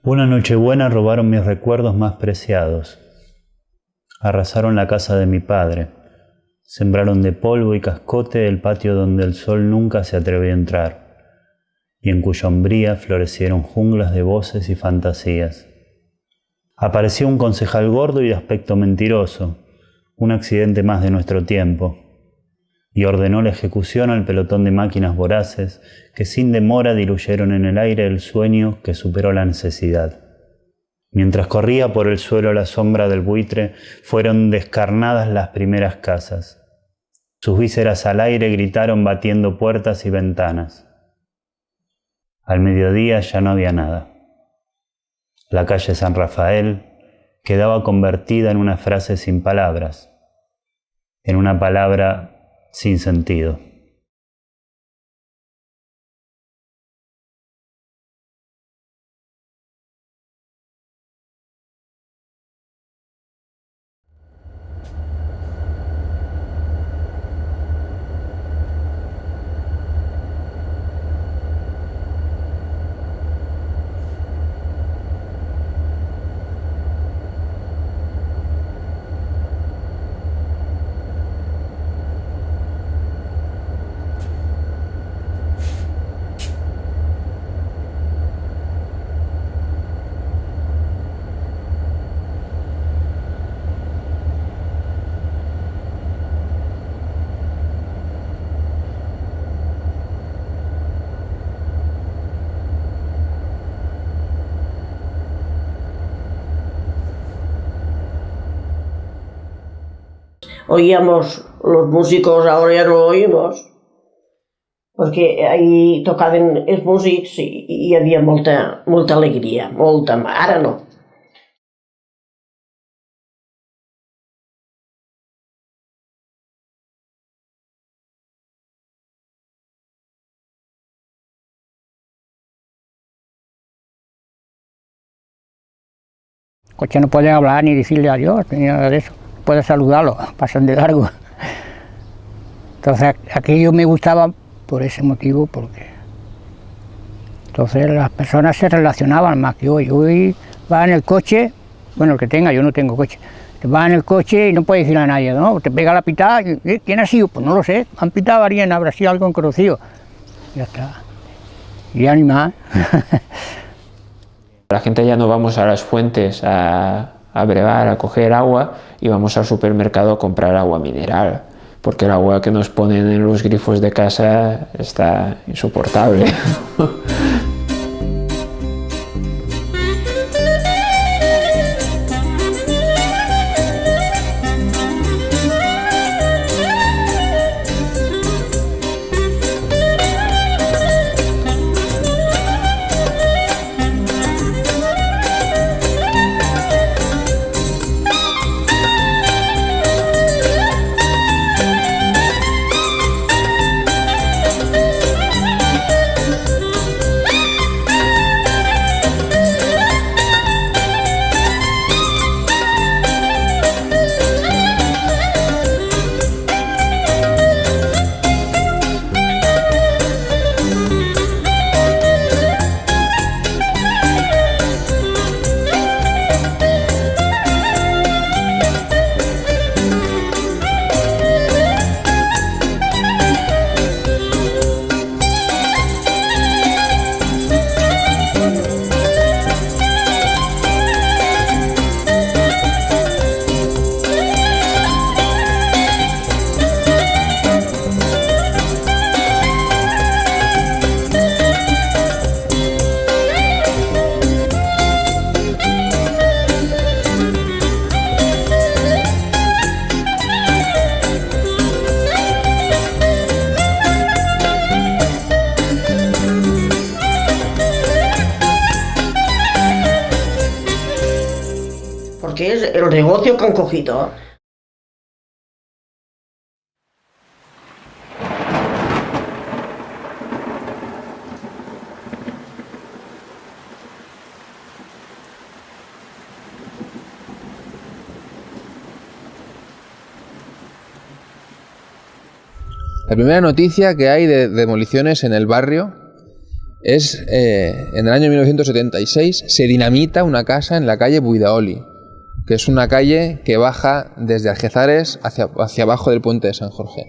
Una nochebuena robaron mis recuerdos más preciados. Arrasaron la casa de mi padre. Sembraron de polvo y cascote el patio donde el sol nunca se atrevió a entrar, y en cuya hombría florecieron junglas de voces y fantasías. Apareció un concejal gordo y de aspecto mentiroso, un accidente más de nuestro tiempo, y ordenó la ejecución al pelotón de máquinas voraces que sin demora diluyeron en el aire el sueño que superó la necesidad. Mientras corría por el suelo la sombra del buitre, fueron descarnadas las primeras casas. Sus vísceras al aire gritaron batiendo puertas y ventanas. Al mediodía ya no había nada. La calle San Rafael quedaba convertida en una frase sin palabras, en una palabra sin sentido. Oíamos los músicos, ahora ya no lo oímos, perquè ahí tocaven els músics i hi havia molta alegria, molta, ara no. Coche no pueden hablar ni decirle adiós, ni nada de eso. Puedes saludarlo, pasan de largo. Entonces aquello me gustaba por ese motivo, porque entonces las personas se relacionaban más que hoy. Hoy va en el coche, bueno, el que tenga, yo no tengo coche, te va en el coche y no puedes decirle a nadie, ¿no? Te pega la pitada, ¿quién ha sido? Pues no lo sé, han pitado a alguien, habrá sido algo conocido. Ya está. Y ya ni más. La gente ya no vamos a las fuentes a brevar, a coger agua, y vamos al supermercado a comprar agua mineral, porque el agua que nos ponen en los grifos de casa está insoportable. Porque es el negocio que han cogido. La primera noticia que hay de demoliciones en el barrio En el año 1976 se dinamita una casa en la calle Buidaoli, que es una calle que baja desde Algezares hacia abajo del puente de San Jorge,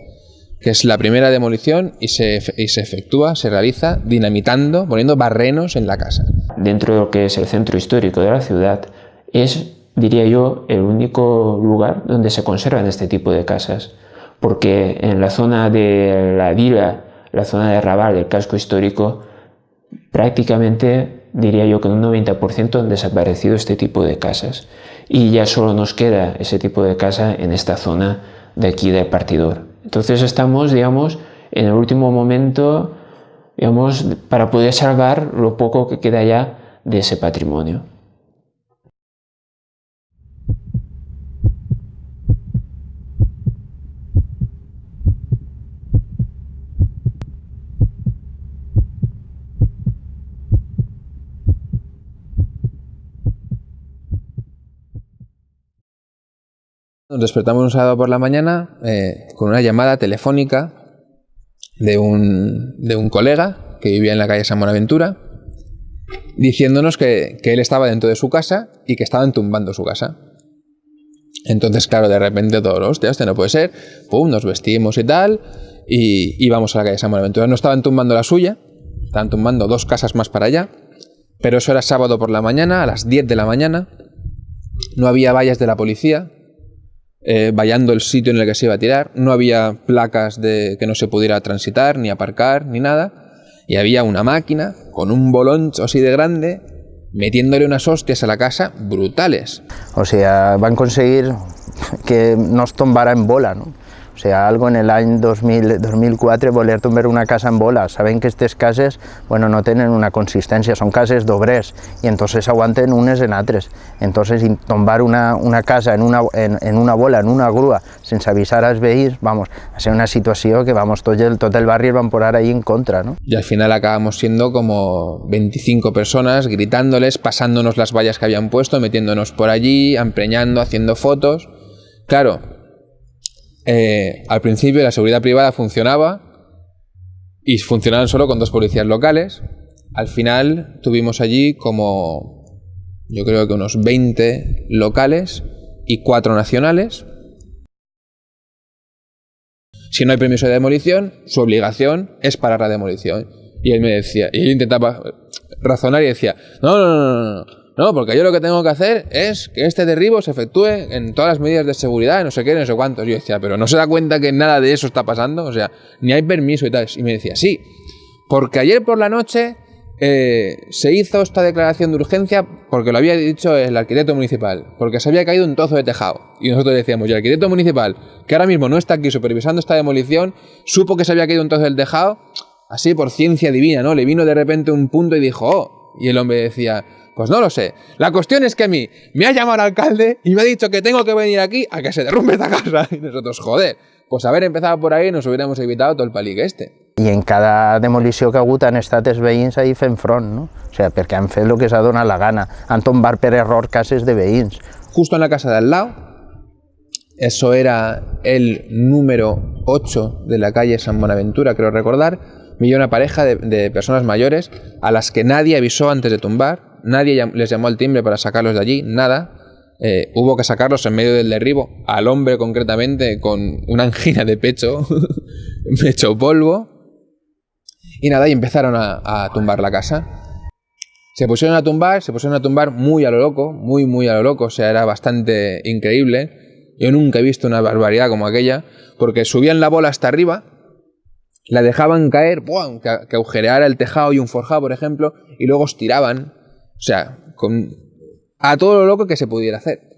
que es la primera demolición y se realiza dinamitando, poniendo barrenos en la casa. Dentro de lo que es el centro histórico de la ciudad, es, diría yo, el único lugar donde se conservan este tipo de casas, porque en la zona de la vila, la zona de Raval, el casco histórico, prácticamente diría yo que en un 90% han desaparecido este tipo de casas y ya solo nos queda ese tipo de casa en esta zona de aquí del Partidor. Entonces estamos, digamos, en el último momento, digamos, para poder salvar lo poco que queda ya de ese patrimonio. Nos despertamos un sábado por la mañana con una llamada telefónica de un colega que vivía en la calle San Buenaventura, diciéndonos que él estaba dentro de su casa y que estaban tumbando su casa. Entonces, claro, de repente todos, hostia, este no puede ser, pum, nos vestimos y tal, y íbamos a la calle San Buenaventura. No estaban tumbando la suya, estaban tumbando 2 casas más para allá, pero eso era sábado por la mañana, a las 10 de la mañana, no había vallas de la policía vallando el sitio en el que se iba a tirar, no había placas que no se pudiera transitar, ni aparcar, ni nada, y había una máquina con un boloncho así de grande, metiéndole unas hostias a la casa brutales. O sea, van a conseguir que nos tombara en bola, ¿no? O sea, algo en el any 2004 voler tombar una casa en bola. Saben que aquestes cases, bueno, no tenen una consistència, són cases d'obrers i entonces aguanten unes en altres. Entonces tombar una casa en una bola, en una grua, sense avisar als veïns, vamos, a ser una situació que vamos, tot el barri el van posar ahí en contra, ¿no? Y al final acabamos siendo como 25 personas gritándoles, pasándonos las vallas que habían puesto, metiéndonos por allí, empreñando, haciendo fotos. Claro, al principio la seguridad privada funcionaba y funcionaban solo con 2 policías locales. Al final tuvimos allí como, yo creo que unos 20 locales y 4 nacionales. Si no hay permiso de demolición, su obligación es parar la demolición. Y él me decía, y él intentaba razonar y decía, no, porque yo lo que tengo que hacer es que este derribo se efectúe en todas las medidas de seguridad, no sé qué, no sé cuántos. Y yo decía, pero ¿no se da cuenta que nada de eso está pasando? O sea, ni hay permiso y tal. Y me decía, sí, porque ayer por la noche se hizo esta declaración de urgencia porque lo había dicho el arquitecto municipal, porque se había caído un trozo de tejado. Y nosotros decíamos, y el arquitecto municipal, que ahora mismo no está aquí supervisando esta demolición, supo que se había caído un trozo del tejado, así por ciencia divina, ¿no? Le vino de repente un punto y dijo, oh, y el hombre decía, pues no lo sé. La cuestión es que a mí me ha llamado el alcalde y me ha dicho que tengo que venir aquí a que se derrumbe esta casa. Y nosotros, joder, pues haber empezado por ahí nos hubiéramos evitado todo el palique este. I en cada demolició que ha hagut han estat els veïns ahí fent front, no? O sea, perquè han fet el que s'ha donat la gana. Han tombat per error cases de veïns. Justo en la casa de al lado, eso era el número 8 de la calle San Buenaventura, creo recordar, vivía una pareja de personas mayores a las que nadie avisó antes de tumbar, nadie les llamó al timbre para sacarlos de allí, nada. Hubo que sacarlos en medio del derribo, al hombre concretamente con una angina de pecho, me echó polvo, y nada, y empezaron a tumbar la casa. Se pusieron a tumbar muy a lo loco, muy a lo loco, o sea, era bastante increíble. Yo nunca he visto una barbaridad como aquella, porque subían la bola hasta arriba, la dejaban caer, ¡pum!, que agujereara el tejado y un forjado, por ejemplo, y luego os tiraban, o sea, a todo lo loco que se pudiera hacer.